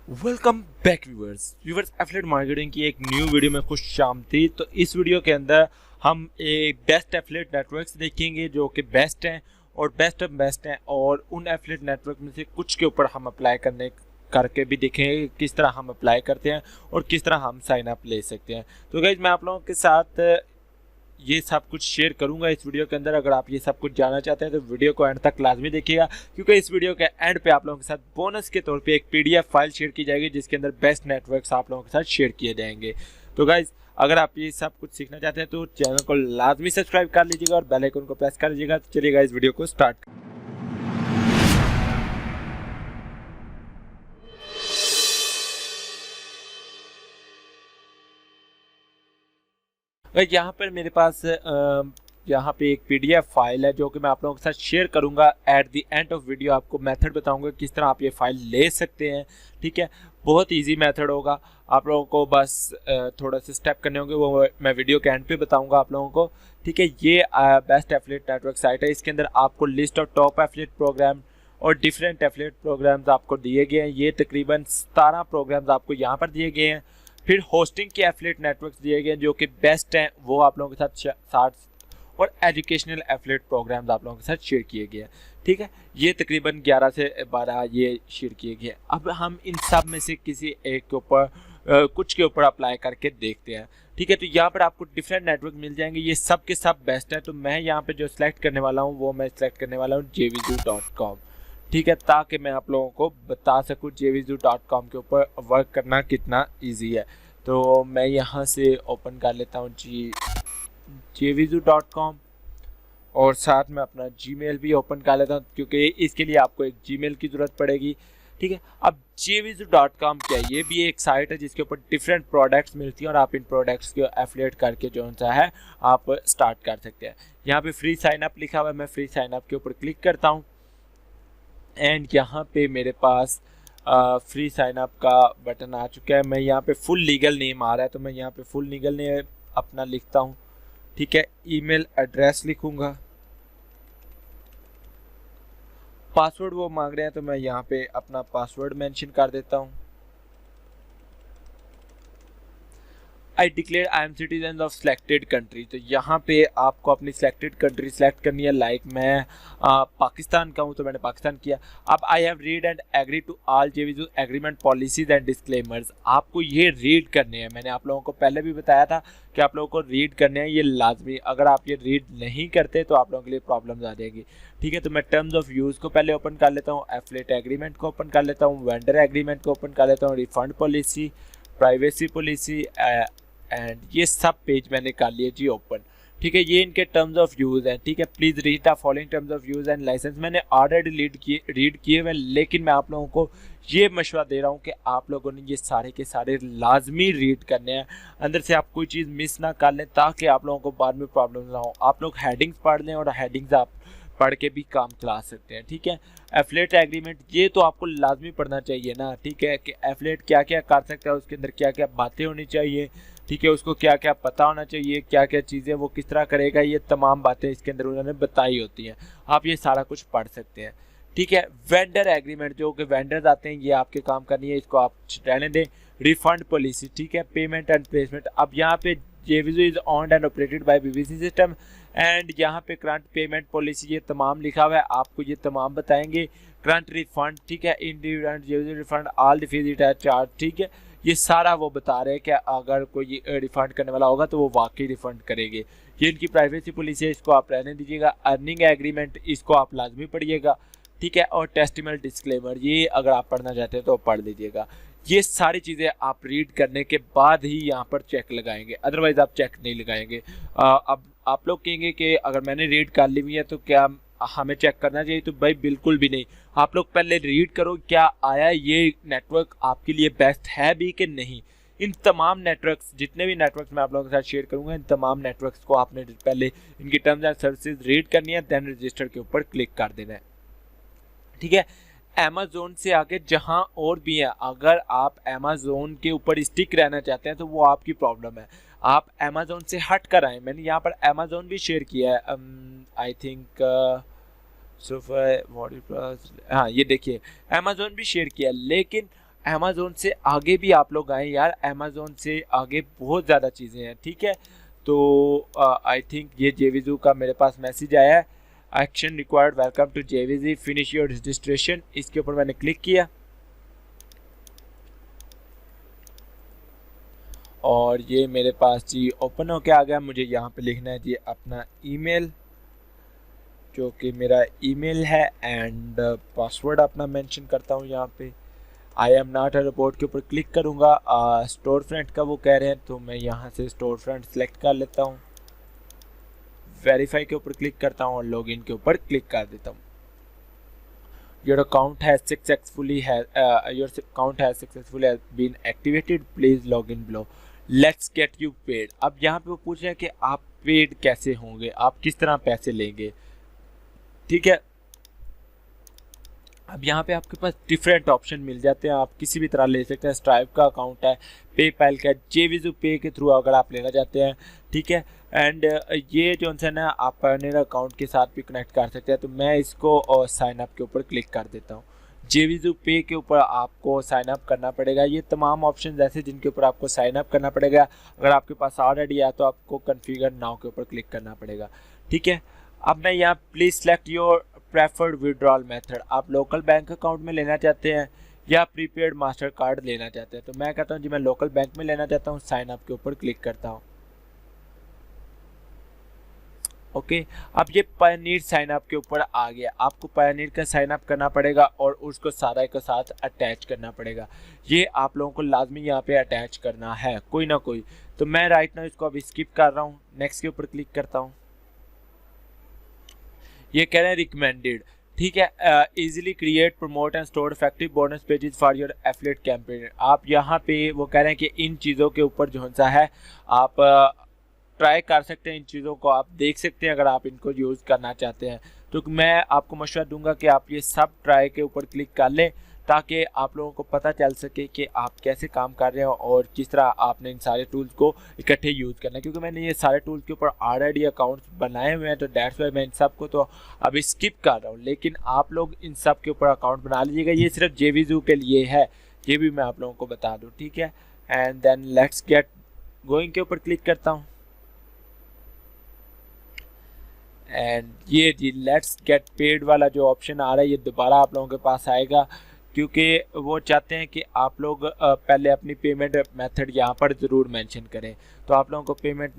Welcome back viewers affiliate marketing की एक new video में खुश आमदीद। तो इस वीडियो के अंदर हम एक बेस्ट एफिलिएट नेटवर्क्स देखेंगे जो कि बेस्ट हैं और बेस्ट ऑफ बेस्ट हैं, और उन एफिलिएट नेटवर्क में से कुछ के ऊपर हम अप्लाई करके भी देखेंगे किस तरह हम अप्लाई करते हैं और किस तरह हम साइन अप ले सकते हैं। तो गाइस मैं आप लोगों के साथ ये सब कुछ शेयर करूंगा इस वीडियो के अंदर। अगर आप ये सब कुछ जानना चाहते हैं तो वीडियो को एंड तक लाजमी देखिएगा, क्योंकि इस वीडियो के एंड पे आप लोगों के साथ बोनस के तौर पे एक पीडीएफ फाइल शेयर की जाएगी जिसके अंदर बेस्ट नेटवर्क्स आप लोगों के साथ शेयर किए जाएंगे। तो गाइज अगर आप ये सब कुछ सीखना चाहते हैं तो चैनल को लाजमी सब्सक्राइब कर लीजिएगा और बेल आइकन को प्रेस कर लीजिएगा। तो चलिए गाइज वीडियो को स्टार्ट। यहाँ पर मेरे पास यहाँ पे एक पीडीएफ फाइल है जो कि मैं आप लोगों के साथ शेयर करूंगा। At the end of video आपको मेथड बताऊंगा किस तरह आप ये फाइल ले सकते हैं। ठीक है, बहुत इजी मेथड होगा, आप लोगों को बस थोड़ा सा स्टेप करने होंगे, वो मैं वीडियो के एंड पे बताऊंगा आप लोगों को। ठीक है, ये बेस्ट एफिलिएट नेटवर्क साइट है। इसके अंदर आपको list of top affiliate program और डिफरेंट एफिलिएट प्रोग्राम्स आपको दिए गए हैं। ये तकरीबन 17 प्रोग्राम्स आपको यहाँ पर दिए गए हैं। फिर होस्टिंग के एफिलिएट नेटवर्क्स दिए गए हैं जो कि बेस्ट हैं, वो आप लोगों के साथ 60 और एजुकेशनल एफिलिएट प्रोग्राम्स आप लोगों के साथ शेयर किए गए हैं। ठीक है, ये तकरीबन 11 से 12 ये शेयर किए गए हैं। अब हम इन सब में से किसी एक के ऊपर कुछ के ऊपर अप्लाई करके देखते हैं। ठीक है, तो यहाँ पर आपको डिफरेंट नेटवर्क मिल जाएंगे, ये सब के सब बेस्ट है। तो मैं यहाँ पे जो सिलेक्ट करने वाला हूँ वो मैं सिलेक्ट करने वाला हूँ jvizu.com। ठीक है, ताकि मैं आप लोगों को बता सकूँ jvizu.com के ऊपर वर्क करना कितना ईजी है। तो मैं यहाँ से ओपन कर लेता हूँ jvizu.com और साथ में अपना जीमेल भी ओपन कर लेता हूँ, क्योंकि इसके लिए आपको एक जीमेल की ज़रूरत पड़ेगी। ठीक है, अब jvizu.com क्या है? ये भी एक साइट है जिसके ऊपर डिफरेंट प्रोडक्ट्स मिलती हैं और आप इन प्रोडक्ट्स को एफिलिएट करके जो सा है आप स्टार्ट कर सकते हैं। यहाँ पे फ्री साइन अप लिखा हुआ है, मैं फ्री साइन अप के ऊपर क्लिक करता हूँ एंड यहाँ पे मेरे पास फ्री साइन अप का बटन आ चुका है। मैं यहाँ पे फुल लीगल नेम आ रहा है तो मैं यहाँ पे फुल लीगल नेम अपना लिखता हूँ। ठीक है, ईमेल एड्रेस लिखूंगा, पासवर्ड वो मांग रहे हैं तो मैं यहाँ पे अपना पासवर्ड मेंशन कर देता हूँ। I declare I am citizen of selected country. तो यहाँ पे आपको अपनी सिलेक्टेड कंट्री सेलेक्ट करनी है। लाइक मैं पाकिस्तान का हूँ तो मैंने पाकिस्तान किया। अब I have read and agree to all jvizu agreement policies and disclaimers. आपको ये रीड करने हैं, मैंने आप लोगों को पहले भी बताया था कि आप लोगों को रीड करने हैं, ये लाजमी। अगर आप ये रीड नहीं करते तो आप लोगों के लिए प्रॉब्लम्स आ जाएगी। ठीक है, तो मैं टर्म्स ऑफ यूज़ को पहले ओपन कर लेता हूँ, एफिलिएट एग्रीमेंट को ओपन कर लेता हूँ, वेंडर एग्रीमेंट को ओपन कर लेता हूँ, refund policy, privacy policy and ये सब पेज मैंने कर लिए जी ओपन। ठीक है, ये इनके टर्म्स ऑफ यूज़ हैं। ठीक है, please read the following terms of use and licence. मैंने ऑलरेडी रीड किए हुए, लेकिन मैं आप लोगों को ये मशवरा दे रहा हूँ कि आप लोगों ने ये सारे के सारे लाजमी रीड करने हैं, अंदर से आप कोई चीज़ मिस ना कर लें ताकि आप लोगों को बाद में प्रॉब्लम ना हो। आप लोग हेडिंग्स पढ़ लें और हेडिंग्स आप पढ़ के भी काम चला सकते हैं। ठीक है, एफिलिएट एग्रीमेंट ये तो आपको लाजमी पढ़ना चाहिए ना। ठीक है, कि एफिलिएट क्या क्या कर सकता है, उसके अंदर क्या क्या बातें होनी चाहिए। ठीक है, उसको क्या क्या पता होना चाहिए, क्या क्या चीज़ें वो किस तरह करेगा, ये तमाम बातें इसके अंदर उन्होंने बताई होती हैं। आप ये सारा कुछ पढ़ सकते हैं। ठीक है, वेंडर एग्रीमेंट जो कि वेंडर्स आते हैं ये आपके काम करनी है, इसको आप रहने दें। रिफंड पॉलिसी, ठीक है, पेमेंट एंड प्लेसमेंट। अब यहाँ पे jvizu is owned and operated by BBC system and यहाँ पे करंट पेमेंट पॉलिसी ये तमाम लिखा हुआ है, आपको ये तमाम बताएंगे। करंट रिफंड, ठीक है, individual jvizu refund all deficit charge. ठीक है, ये सारा वो बता रहे हैं कि अगर कोई रिफंड करने वाला होगा तो वो वाकई रिफंड करेंगे। ये इनकी प्राइवेसी पॉलिसी है, इसको आप रहने दीजिएगा। अर्निंग एग्रीमेंट, इसको आप लाजमी पढ़िएगा। ठीक है, और टेस्टिमल डिस्क्लेमर, ये अगर आप पढ़ना चाहते हैं तो पढ़ लीजिएगा। ये सारी चीज़ें आप रीड करने के बाद ही यहाँ पर चेक लगाएंगे, अदरवाइज़ आप चेक नहीं लगाएंगे। अब आप लोग कहेंगे कि अगर मैंने रीड कर ली हुई है तो क्या हमें चेक करना चाहिए? तो भाई बिल्कुल भी नहीं। आप लोग पहले रीड करो क्या आया ये नेटवर्क आपके लिए बेस्ट है भी कि नहीं। इन तमाम नेटवर्क्स, जितने भी नेटवर्क्स मैं आप लोगों के साथ शेयर करूंगा, इन तमाम नेटवर्क्स को आपने पहले इनकी टर्म्स एंड सर्विसेज रीड करनी है, देन रजिस्टर के ऊपर क्लिक कर देना है। ठीक है, अमेज़ोन से आगे जहां और भी है, अगर आप अमेज़ोन के ऊपर स्टिक रहना चाहते हैं तो वो आपकी प्रॉब्लम है। आप अमेज़ोन से हट कर आए। मैंने यहाँ पर अमेज़ोन भी शेयर किया है, आई थिंक हाँ ये देखिए अमेज़ोन भी शेयर किया, लेकिन अमेज़ोन से आगे भी आप लोग आए यार, अमेज़ोन से आगे बहुत ज़्यादा चीज़ें हैं, ठीक है। तो आई थिंक ये जेवीज़ू का मेरे पास मैसेज आया है, action required, welcome to JVZoo, finish your registration. इसके ऊपर मैंने क्लिक किया और ये मेरे पास जी ओपन होके आ गया। मुझे यहाँ पे लिखना है जी अपना ईमेल, जो कि मेरा ईमेल है, एंड पासवर्ड अपना मेंशन करता हूँ यहाँ पे। I am not a robot के ऊपर क्लिक करूँगा। स्टोर फ्रंट का वो कह रहे हैं, तो मैं यहाँ से स्टोर फ्रंट सेलेक्ट कर लेता हूँ। वेरीफाई के ऊपर क्लिक करता हूँ और लॉगिन के ऊपर क्लिक कर देता हूँ। Your account has successfully been activated, please log in below, let's get you paid. अब यहाँ पे वो पूछ रहे हैं कि आप पेड कैसे होंगे, आप किस तरह पैसे लेंगे, ठीक है। अब यहाँ पे आपके पास डिफरेंट ऑप्शन मिल जाते हैं, आप किसी भी तरह ले सकते हैं। स्ट्राइप का अकाउंट है, पेपैल का, जेवीज़ू पे के थ्रू अगर आप लेना चाहते हैं, ठीक है। एंड ये जो है ना आप पायोनियर अकाउंट के साथ भी कनेक्ट कर सकते हैं। तो मैं इसको और साइन अप के ऊपर क्लिक कर देता हूँ। जेवीज़ू पे के ऊपर आपको साइन अप करना पड़ेगा। ये तमाम ऑप्शन ऐसे जिनके ऊपर आपको साइन अप करना पड़ेगा। अगर आपके पास ऑलरेडी है तो आपको कन्फिगर नाउ के ऊपर क्लिक करना पड़ेगा, ठीक है। अब मैं यहाँ please select your preferred withdrawal method, आप लोकल बैंक अकाउंट में लेना चाहते हैं या प्रीपेड मास्टर कार्ड लेना चाहते हैं। तो मैं कहता हूँ जी मैं लोकल बैंक में लेना चाहता हूँ, साइन अप के ऊपर क्लिक करता हूँ। ओके, अब ये पायोनियर साइन अप के ऊपर आ गया। आपको पायोनियर का साइन अप करना पड़ेगा और उसको सारा के साथ अटैच करना पड़ेगा। ये आप लोगों को लाजमी यहाँ पे अटैच करना है कोई ना कोई। तो मैं राइट नाउ इसको अभी स्किप कर रहा हूँ, नेक्स्ट के ऊपर क्लिक करता हूँ। ये कह रहे हैं रिकमेंडेड, ठीक है। Easily create, promote and store effective bonus pages for your affiliate campaign. आप यहाँ पे वो कह रहे हैं कि इन चीज़ों के ऊपर जो सा है आप ट्राई कर सकते हैं, इन चीज़ों को आप देख सकते हैं अगर आप इनको यूज़ करना चाहते हैं। तो मैं आपको मशवरा दूंगा कि आप ये सब ट्राई के ऊपर क्लिक कर लें ताकि आप लोगों को पता चल सके कि आप कैसे काम कर रहे हो और किस तरह आपने इन सारे टूल्स को इकट्ठे यूज़ करना है। क्योंकि मैंने ये सारे टूल्स के ऊपर ऑलरेडी अकाउंट्स बनाए हुए हैं, तो दैट्स वाई मैं इन सब को तो अभी स्किप कर रहा हूँ। लेकिन आप लोग इन सब के ऊपर अकाउंट बना लीजिएगा, ये सिर्फ जेवीज़ू के लिए है, ये भी मैं आप लोगों को बता दूँ, ठीक है। And then let's get going के ऊपर क्लिक करता हूँ एंड ये जी लेट्स गेट पेड वाला जो ऑप्शन आ रहा है ये दोबारा आप लोगों के पास आएगा, क्योंकि वो चाहते हैं कि आप लोग पहले अपनी पेमेंट मेथड यहाँ पर ज़रूर मेंशन करें। तो आप लोगों को पेमेंट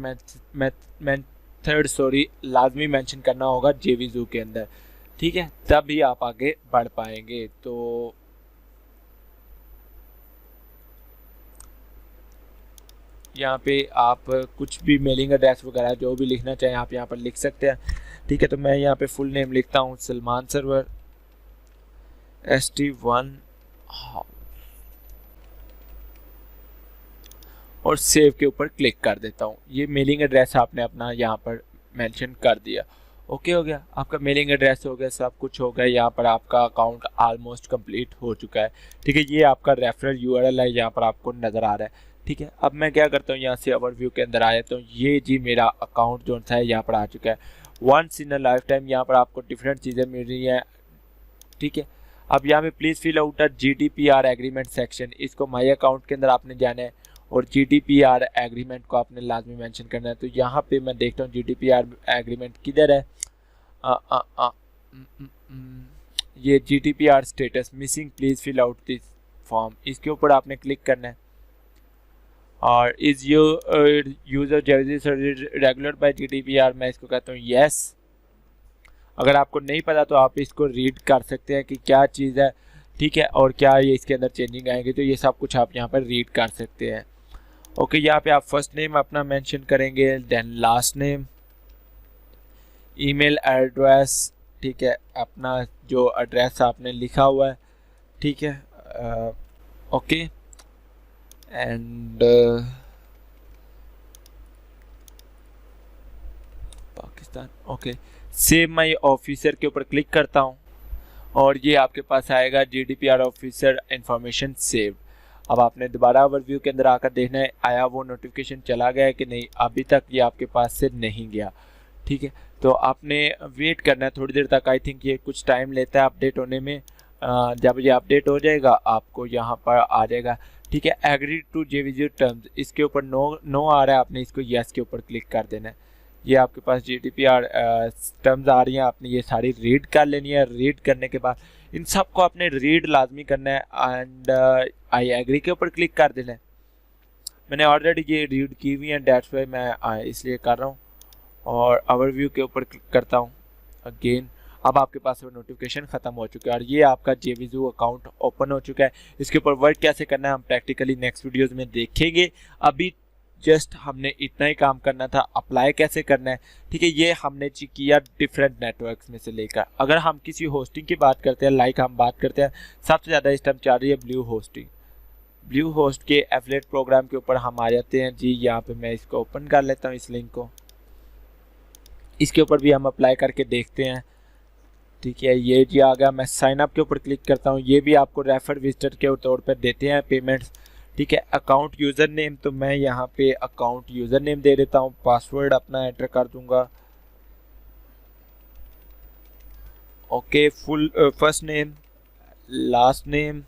मेथड लाजमी मेंशन करना होगा जेवीज़ू के अंदर, ठीक है, तभी आप आगे बढ़ पाएंगे। तो यहाँ पे आप कुछ भी मेलिंग एड्रेस वगैरह जो भी लिखना चाहें आप यहाँ पर लिख सकते हैं, ठीक है। तो मैं यहाँ पे फुल नेम लिखता हूँ सलमान सरवर ST1 और सेव के ऊपर क्लिक कर देता हूँ। ये मेलिंग एड्रेस आपने अपना यहाँ पर मेंशन कर दिया, ओके हो गया, आपका मेलिंग एड्रेस हो गया, सब कुछ हो गया। यहाँ पर आपका अकाउंट ऑलमोस्ट कंप्लीट हो चुका है, ठीक है। ये आपका रेफरल URL है, यहाँ पर आपको नज़र आ रहा है, ठीक है। अब मैं क्या करता हूँ यहाँ से ओवरव्यू के अंदर आया, तो ये जी मेरा अकाउंट जो है यहाँ पर आ चुका है। Once in a life time पर आपको डिफरेंट चीज़ें मिल रही हैं, ठीक है। अब यहाँ पे please fill out GDPR agreement section, इसको माई अकाउंट के अंदर आपने जाना है और GDPR एग्रीमेंट को आपने लाजमी मेंशन करना है। तो यहाँ पे मैं देखता हूँ GDPR एग्रीमेंट किधर है। ये GDPR status missing, please fill out this form, इसके ऊपर आपने क्लिक करना है। और is your user regular by GDPR, मैं इसको कहता हूँ येस। अगर आपको नहीं पता तो आप इसको रीड कर सकते हैं कि क्या चीज़ है, ठीक है, और क्या ये इसके अंदर चेंजिंग आएंगे, तो ये सब कुछ आप यहाँ पर रीड कर सकते हैं। ओके, यहाँ पे आप फर्स्ट नेम अपना मेंशन करेंगे, then last name, email address, ठीक है, अपना जो एड्रेस आपने लिखा हुआ है, ठीक है, okay. And Pakistan, okay. Save my officer के ऊपर क्लिक करता हूँ और ये आपके पास आएगा GDPR ऑफिसर इंफॉर्मेशन सेव। अब आपने दोबारा ओवरव्यू के अंदर आकर देखना है आया वो नोटिफिकेशन चला गया है कि नहीं, अभी तक ये आपके पास से नहीं गया, ठीक है। तो आपने वेट करना है थोड़ी देर तक, आई थिंक ये कुछ टाइम लेता है अपडेट होने में। जब ये अपडेट हो जाएगा आपको यहाँ पर आ जाएगा, ठीक है। एग्री टू जेवीजी टर्म्स, इसके ऊपर नो आ रहा है, आपने इसको यस के ऊपर क्लिक कर देना है। ये आपके पास GDPR टर्म्स आ रही हैं, आपने ये सारी रीड कर लेनी है। रीड करने के बाद इन सबको आपने रीड लाजमी करना है एंड आई एग्री के ऊपर क्लिक कर देना है। मैंने ऑलरेडी ये रीड की हुई है, डेट्स वाई मैं इसलिए कर रहा हूँ। और ओवरव्यू के ऊपर क्लिक करता हूँ अगेन। अब आपके पास वो नोटिफिकेशन ख़त्म हो चुका है और ये आपका जेवीजू अकाउंट ओपन हो चुका है। इसके ऊपर वर्क कैसे करना है हम प्रैक्टिकली नेक्स्ट वीडियोस में देखेंगे। अभी जस्ट हमने इतना ही काम करना था, अप्लाई कैसे करना है, ठीक है। ये हमने किया डिफरेंट नेटवर्क्स में से लेकर। अगर हम किसी होस्टिंग की बात करते हैं, लाइक हम बात करते हैं, सबसे ज़्यादा इस टाइम चल रही है ब्लू होस्टिंग। ब्लू होस्ट के एफिलिएट प्रोग्राम के ऊपर हम आ जाते हैं जी। यहाँ पे मैं इसको ओपन कर लेता हूँ, इस लिंक को। इसके ऊपर भी हम अप्लाई करके देखते हैं, ठीक है। ये जी आ गया। मैं साइन अप के ऊपर क्लिक करता हूँ। ये भी आपको रेफर विजिटर के तौर पर देते हैं पेमेंट्स, ठीक है। अकाउंट यूज़र नेम, तो मैं यहाँ पे अकाउंट यूज़र नेम दे देता हूँ। पासवर्ड अपना एंटर कर दूंगा। Okay, full first name, last name,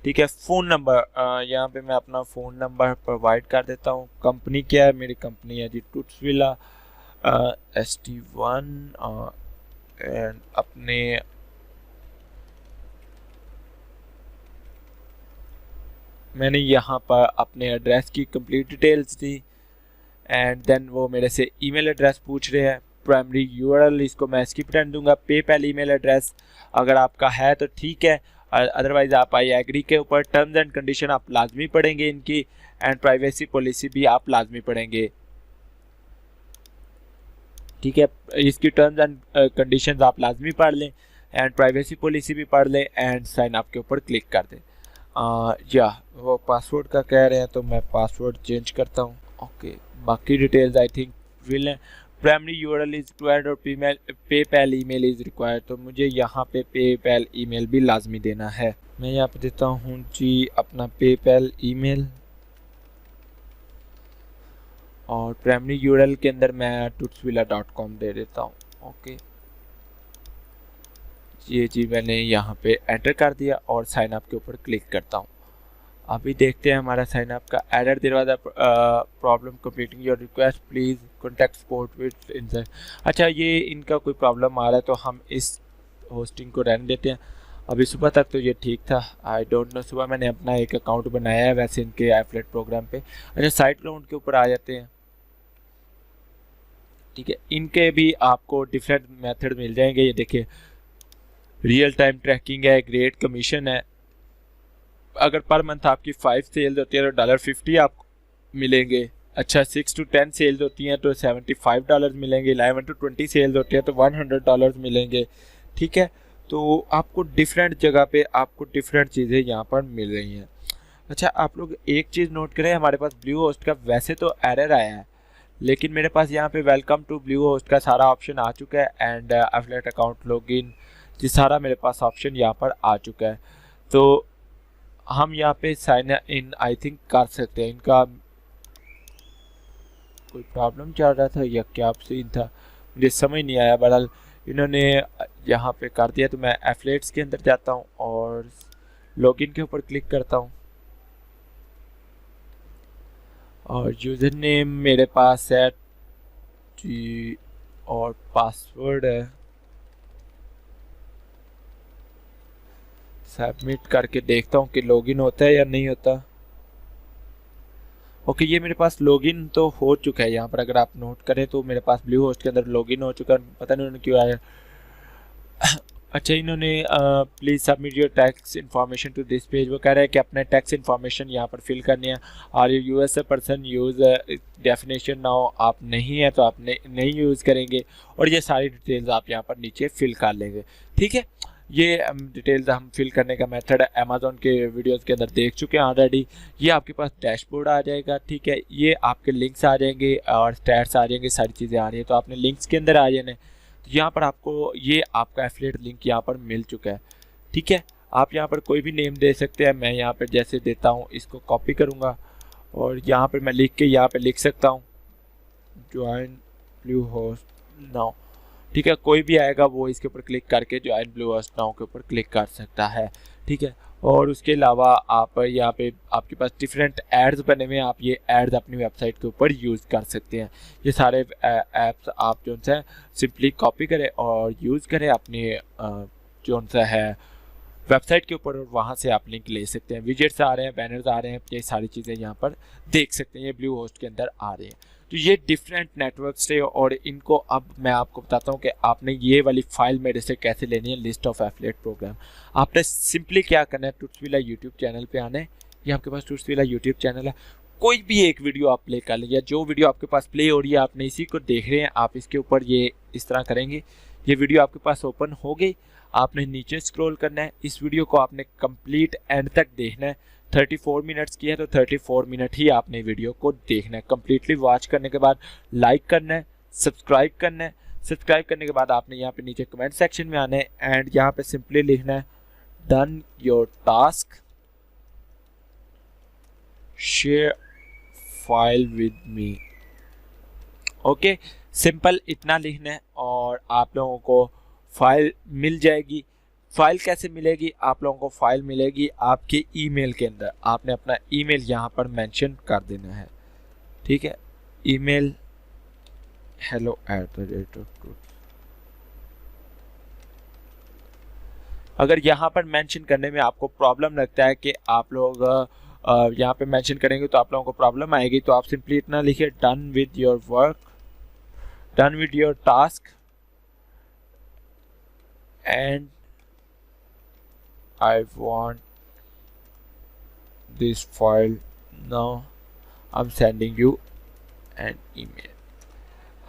ठीक है। फ़ोन नंबर, यहाँ पे मैं अपना फ़ोन नंबर प्रोवाइड कर देता हूँ। कंपनी क्या है, मेरी कंपनी है जी टूट्सविला ST1 एंड अपने मैंने यहाँ पर अपने एड्रेस की कंप्लीट डिटेल्स दी एंड देन वो मेरे से ईमेल एड्रेस पूछ रहे हैं। प्राइमरी URL इसको मैं स्किप कर दूंगा। पेपैल ईमेल एड्रेस अगर आपका है तो ठीक है, अदरवाइज आप आई एग्री के ऊपर टर्म्स एंड कंडीशन आप लाजमी पढ़ेंगे इनकी, एंड प्राइवेसी पॉलिसी भी आप लाजमी पढ़ेंगे, ठीक है। इसकी टर्म्स एंड कंडीशंस आप लाजमी पढ़ लें एंड प्राइवेसी पॉलिसी भी पढ़ लें एंड साइन अप के ऊपर क्लिक कर दें। या वो पासवर्ड का कह रहे हैं तो मैं पासवर्ड चेंज करता हूँ। ओके, बाकी डिटेल्स आई थिंक फिल है। प्राइमरी URL इज रिक्वायर्ड और पेपैल ईमेल इज रिक्वायर्ड, तो मुझे यहाँ पे पेपैल ईमेल भी लाजमी देना है। मैं यहाँ पे देता हूँ जी अपना पेपैल ईमेल और प्राइमरी URL के अंदर मैं tutsvilla.com दे देता हूँ। ओके, ये जी मैंने यहाँ पे एंटर कर दिया और साइन अप के ऊपर क्लिक करता हूँ। अभी देखते हैं हमारा साइन अप का एरर दे रहा था, problem completing your request, please contact support with insert. अच्छा, ये इनका कोई प्रॉब्लम आ रहा है तो हम इस होस्टिंग को रहने देते हैं। अभी सुबह तक तो ये ठीक था, आई डोंट नो, सुबह मैंने अपना एक अकाउंट बनाया है वैसे इनके एफिलिएट प्रोग्राम पे। अच्छा, साइट ग्राउंड के ऊपर आ जाते हैं, ठीक है। इनके भी आपको डिफरेंट मेथड मिल जाएंगे। ये देखिए, रियल टाइम ट्रैकिंग है, ग्रेट कमीशन है। अगर पर मंथ आपकी 5 सेल्स होती है तो $50 आपको मिलेंगे। अच्छा, 6 to 10 सेल्स होती हैं तो $75 मिलेंगे। 11 to 20 सेल्स होती है तो $100 मिलेंगे, ठीक है। तो आपको डिफरेंट जगह पे आपको डिफरेंट चीज़ें यहाँ पर मिल रही हैं। अच्छा, आप लोग एक चीज़ नोट करें, हमारे पास ब्लू होस्ट का वैसे तो एरर आया है, लेकिन मेरे पास यहाँ पे वेलकम टू ब्लू होस्ट का सारा ऑप्शन आ चुका है एंड एफिलिएट अकाउंट लॉगिन, ये सारा मेरे पास ऑप्शन यहाँ पर आ चुका है। तो हम यहाँ पे साइन इन आई थिंक कर सकते हैं। इनका कोई प्रॉब्लम चल रहा था या क्या सीन था, मुझे समझ नहीं आया। बहरहाल इन्होंने यहाँ पे कर दिया, तो मैं एफिलिएट्स के अंदर जाता हूँ और लॉगिन के ऊपर क्लिक करता हूँ और यूज़र नेम मेरे पास है जी और पासवर्ड है। सबमिट करके देखता हूँ कि लॉगिन होता है या नहीं होता। ओके, ये मेरे पास लॉगिन तो हो चुका है। यहाँ पर अगर आप नोट करें तो मेरे पास ब्लू होस्ट के अंदर लॉगिन हो चुका है। पता नहीं उन्होंने क्यों आया। अच्छा, इन्होंने please submit your tax information to this page, वो कह रहा है कि अपने टैक्स इन्फॉर्मेशन यहाँ पर फिल करनी है। Are you US person use definition now, आप नहीं है तो आप नहीं यूज़ करेंगे और ये सारी डिटेल्स आप यहाँ पर नीचे फिल कर लेंगे, ठीक है। ये डिटेल्स हम फिल करने का मेथड अमेज़ॉन के वीडियोस के अंदर देख चुके हैं ऑलरेडी। ये आपके पास डैशबोर्ड आ जाएगा, ठीक है। ये आपके लिंक्स आ जाएंगे और स्टैट्स आ जाएंगे, सारी चीज़ें आ रही हैं। तो आपने लिंक्स के अंदर आ जाने, तो यहाँ पर आपको ये आपका एफिलिएट लिंक यहाँ पर मिल चुका है, ठीक है। आप यहाँ पर कोई भी नेम दे सकते हैं। मैं यहाँ पर जैसे देता हूँ, इसको कॉपी करूँगा और यहाँ पर मैं लिख के यहाँ पर लिख सकता हूँ ज्वाइन ब्लू होस्ट नाउ, ठीक है, कोई भी आएगा वो इसके ऊपर क्लिक करके ज्वाइन ब्लू होस्ट नाउ के ऊपर क्लिक कर सकता है। ठीक है, और उसके अलावा आप यहाँ पे आपके पास डिफरेंट एड्स बने हुए हैं, आप ये एड्स अपनी वेबसाइट के ऊपर यूज़ कर सकते हैं। ये सारे एप्स आप जो है सिंपली कॉपी करें और यूज़ करें अपनी जो सा है वेबसाइट के ऊपर, और वहाँ से आप लिंक ले सकते हैं। विजेट्स आ रहे हैं, बैनर्स आ रहे हैं, ये सारी चीज़ें यहाँ पर देख सकते हैं, ये ब्लू होस्ट के अंदर आ रहे हैं। तो ये डिफरेंट नेटवर्क से, और इनको अब मैं आपको बताता हूँ कि आपने ये वाली फाइल मेरे से कैसे लेनी है, लिस्ट ऑफ एफिलिएट प्रोग्राम। आपने सिंपली क्या करना है, टूट्सविला यूट्यूब चैनल पे आना है। ये आपके पास टूट्सविला यूट्यूब चैनल है, कोई भी एक वीडियो आप प्ले कर लें, या जो वीडियो आपके पास प्ले हो रही है आपने इसी को देख रहे हैं, आप इसके ऊपर ये इस तरह करेंगे, ये वीडियो आपके पास ओपन हो गई। आपने नीचे स्क्रॉल करना है, इस वीडियो को आपने कंप्लीट एंड तक देखना है। 34 मिनट्स की है तो 34 मिनट ही आपने वीडियो को देखना है। कंप्लीटली वॉच करने के बाद लाइक करना है, सब्सक्राइब करना है। सब्सक्राइब करने के बाद आपने यहाँ पे नीचे कमेंट सेक्शन में आना है एंड यहाँ पे सिंपली लिखना है done your task, share file with me. Okay, simple इतना लिखना है और आप लोगों को फाइल मिल जाएगी। फाइल कैसे मिलेगी, आप लोगों को फाइल मिलेगी आपके ईमेल के अंदर। आपने अपना ईमेल यहाँ पर मेंशन कर देना है। ठीक है, ईमेल hello@. अगर यहाँ पर मेंशन करने में आपको प्रॉब्लम लगता है कि आप लोग यहाँ पे मेंशन करेंगे तो आप लोगों को प्रॉब्लम आएगी, तो आप सिंपली इतना लिखिए done with your work, done with your task and I want this file now, I'm sending you an email।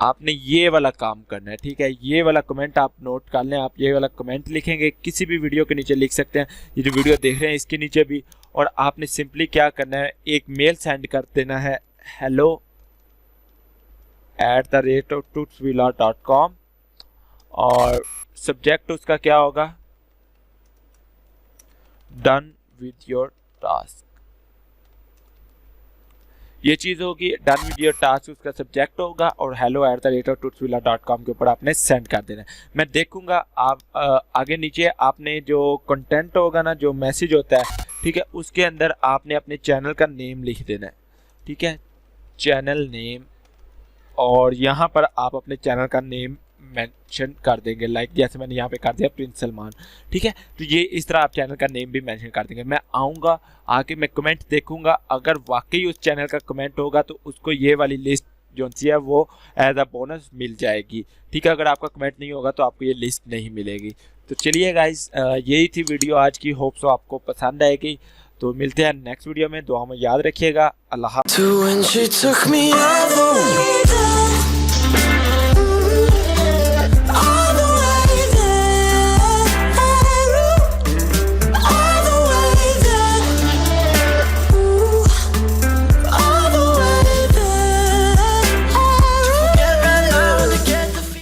आपने ये वाला काम करना है। ठीक है, ये वाला कमेंट आप नोट कर लें। आप ये वाला कमेंट लिखेंगे, किसी भी वीडियो के नीचे लिख सकते हैं, ये जो वीडियो देख रहे हैं इसके नीचे भी। और आपने सिंपली क्या करना है, एक मेल सेंड कर देना है hello@tutsvilla.com, और सब्जेक्ट उसका क्या होगा, डन विद योर टास्क। ये चीज़ होगी, डन विद योर टास्क उसका सब्जेक्ट होगा, और hello@tutsvilla.com के ऊपर आपने सेंड कर देना है। मैं देखूंगा आप आगे नीचे आपने जो कंटेंट होगा ना, जो मैसेज होता है, ठीक है, उसके अंदर आपने अपने चैनल का नेम लिख देना है। ठीक है, चैनल नेम, और यहाँ पर आप अपने चैनल का नेम मेंशन कर देंगे, लाइक जैसे मैंने यहाँ पे कर दिया प्रिंस सलमान। ठीक है, तो ये इस तरह आप चैनल का नेम भी मेंशन कर देंगे। मैं आऊँगा, आके मैं कमेंट देखूंगा, अगर वाकई उस चैनल का कमेंट होगा तो उसको ये वाली लिस्ट जो सी है वो एज अ बोनस मिल जाएगी। ठीक है, अगर आपका कमेंट नहीं होगा तो आपको ये लिस्ट नहीं मिलेगी। तो चलिए गाइस, यही थी वीडियो आज की, होप सो आपको पसंद आएगी। तो मिलते हैं नेक्स्ट वीडियो में, दुआ में याद रखिएगा। अल्लाह।